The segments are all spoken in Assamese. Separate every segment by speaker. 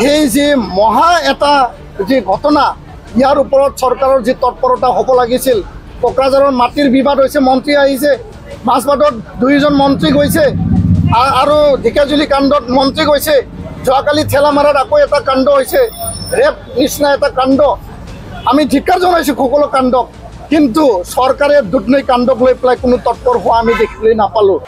Speaker 1: এই যে মহা এটা যে ঘটনা ইয়াৰ ওপৰত চৰকাৰৰ যে তৎপৰতা হ'ব লাগিছিল। কোকৰাঝাৰৰ মাটিৰ বিবাদ হৈছে, মন্ত্ৰী আহিছে, মাজবাটত দুইজন মন্ত্ৰী গৈছে আৰু ঢেকিয়াজুলি কাণ্ডত মন্ত্ৰী গৈছে। যোৱাকালি ঠেলামাৰাত আকৌ এটা কাণ্ড হৈছে, ৰেপ নিচিনা এটা কাণ্ড। আমি ধিক্কাৰ জনাইছোঁ সকলো কাণ্ডক, কিন্তু চৰকাৰে দুধনৈ কাণ্ডক লৈ পেলাই কোনো তৎপৰ হোৱা আমি দেখিবলৈ নাপালোঁ।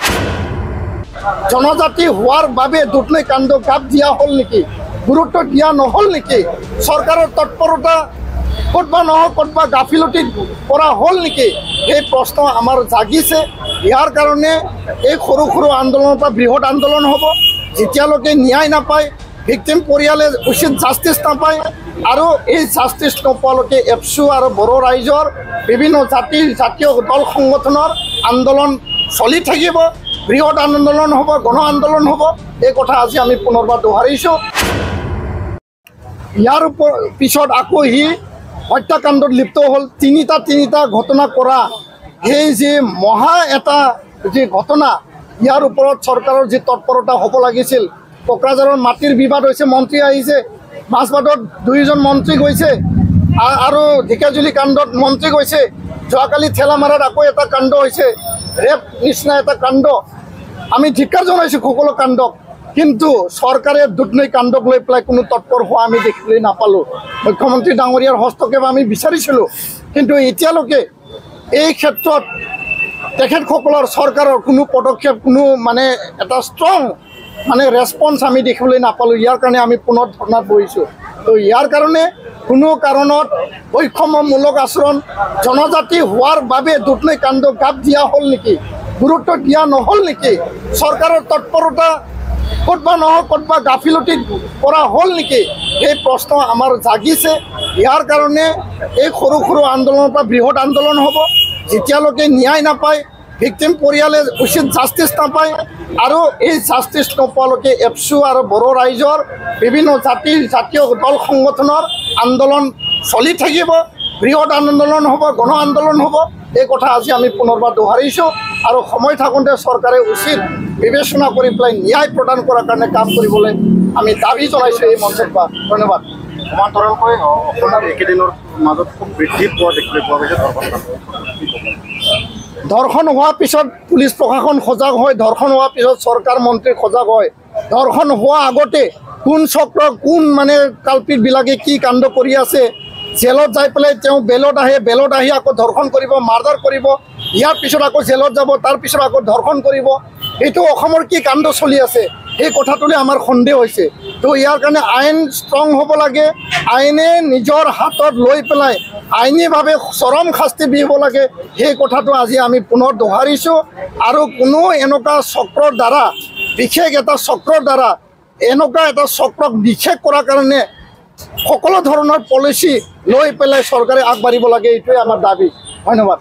Speaker 1: জনজাতি হোৱাৰ বাবে দুধনৈ কাণ্ড গাপ দিয়া হ'ল নেকি, গুৰুত্ব দিয়া নহ'ল নেকি? চৰকাৰৰ তৎপৰতা ক'তবা নহওক ক'তবা গাফিলতি কৰা হ'ল নেকি, এই প্ৰশ্ন আমাৰ জাগিছে। ইয়াৰ কাৰণে এই সৰু সৰু আন্দোলনৰ পৰা বৃহৎ আন্দোলন হ'ব। যেতিয়ালৈকে ন্যায় নাপায়, ভিক্টিম পৰিয়ালে উচিত জাষ্টিছ নাপায় আৰু এই জাষ্টিছ নোপোৱালৈকে এপছু আৰু বড়ো ৰাইজৰ বিভিন্ন জাতীয় দল সংগঠনৰ আন্দোলন চলি থাকিব। বৃহৎ আন্দোলন হ'ব, গণ আন্দোলন হ'ব। এই কথা আজি আমি পুনৰবাৰ দোহাৰিছোঁ। ইয়াৰ পিছত আকৌ সি হত্যাকাণ্ডত লিপ্ত হ'ল। তিনিটা ঘটনা কৰা এই যে মহা এটা যে ঘটনা, ইয়াৰ ওপৰত চৰকাৰৰ যি তৎপৰতা হ'ব লাগিছিল। কোকৰাঝাৰৰ মাটিৰ বিবাদ হৈছে, মন্ত্ৰী আহিছে, মাজবাটত দুইজন মন্ত্ৰী গৈছে আৰু ঢেকিয়াজুলি কাণ্ডত মন্ত্ৰী গৈছে। যোৱাকালি ঠেলামাৰাত আকৌ এটা কাণ্ড হৈছে, ৰেপ নিচিনা এটা কাণ্ড। আমি ধিক্কাৰ জনাইছোঁ সকলো কাণ্ডক, কিন্তু চৰকাৰে দুধনৈ কাণ্ডক লৈ পেলাই কোনো তৎপৰ হোৱা আমি দেখিবলৈ নাপালোঁ। মুখ্যমন্ত্ৰী ডাঙৰীয়াৰ হস্তক্ষেপ আমি বিচাৰিছিলোঁ, কিন্তু এতিয়ালৈকে এই ক্ষেত্ৰত তেখেতসকলৰ চৰকাৰৰ কোনো পদক্ষেপ, কোনো এটা ষ্ট্ৰং ৰেছপন্স আমি দেখিবলৈ নাপালোঁ। ইয়াৰ কাৰণে আমি পুনৰ ধৰ্ণাত বহিছোঁ। তো ইয়াৰ কাৰণে কোনো কাৰণত বৈষম্যমূলক আচৰণ, জনজাতি হোৱাৰ বাবে দুধনৈ কাণ্ড গাপ দিয়া হ'ল নেকি, গুৰুত্ব দিয়া নহ'ল নেকি? চৰকাৰৰ তৎপৰতা ক'তবা নহওক ক'তবা গাফিলতি কৰা হ'ল নেকি, এই প্ৰশ্ন আমাৰ জাগিছে। ইয়াৰ কাৰণে এই সৰু সৰু আন্দোলনৰ পৰা বৃহৎ আন্দোলন হ'ব। যেতিয়ালৈকে ন্যায় নাপায়, ভিক্টিম পৰিয়ালে উচিত জাষ্টিছ নাপায় আৰু এই জাষ্টিছ নোপোৱালৈকে এপছু আৰু বড়ো ৰাইজৰ বিভিন্ন জাতীয় দল সংগঠনৰ আন্দোলন চলি থাকিব। বৃহৎ আন্দোলন হ'ব, গণ আন্দোলন হ'ব। এই কথা আজি আমি পুনৰবাৰ দোহাৰিছোঁ আৰু সময় থাকোঁতে চৰকাৰে উচিত বিবেচনা কৰি পেলাই ন্যায় প্ৰদান কৰাৰ কাৰণে কাম কৰিবলৈ আমি দাবী জনাইছোঁ এই মঞ্চৰ পৰা। ধন্যবাদ।
Speaker 2: সমান্তৰালকৈ অসমত একেদিনৰ মাজত খুব বৃদ্ধি পোৱা দেখিবলৈ পোৱা গৈছে
Speaker 1: ধৰ্ষণ হোৱাৰ পিছত পুলিচ প্ৰশাসন সজাগ হয়, ধৰ্ষণ হোৱাৰ পিছত চৰকাৰ মন্ত্ৰী সজাগ হয়। ধৰ্ষণ হোৱা আগতে কোন চক্ৰ, কোন কালপিতবিলাকে কি কাণ্ড কৰি আছে, জেলত যাই পেলাই তেওঁ বেলত আহি আকৌ ধৰ্ষণ কৰিব, মাৰ্ডাৰ কৰিব, ইয়াৰ পিছত আকৌ জেলত যাব, তাৰপিছত আকৌ ধৰ্ষণ কৰিব। এইটো অসমৰ কি কাণ্ড চলি আছে, এই কথাটোলৈ আমাৰ সন্দেহ হৈছে। তো ইয়াৰ কাৰণে আইন ষ্ট্ৰং হ'ব লাগে। আইনে নিজৰ হাতত লৈ পেলাই আইনীভাৱে চৰম শাস্তি দিব লাগে। সেই কথাটো আজি আমি পুনৰ দোহাৰিছোঁ। আৰু কোনো এনেকুৱা চক্ৰৰ দ্বাৰা, বিশেষ এটা চক্ৰৰ দ্বাৰা এনেকুৱা এটা চক্ৰক নিষেধ কৰাৰ কাৰণে সকলো ধৰণৰ পলিচি লৈ পেলাই চৰকাৰে আগবাঢ়িব লাগে, এইটোৱে আমাৰ দাবী। ধন্যবাদ।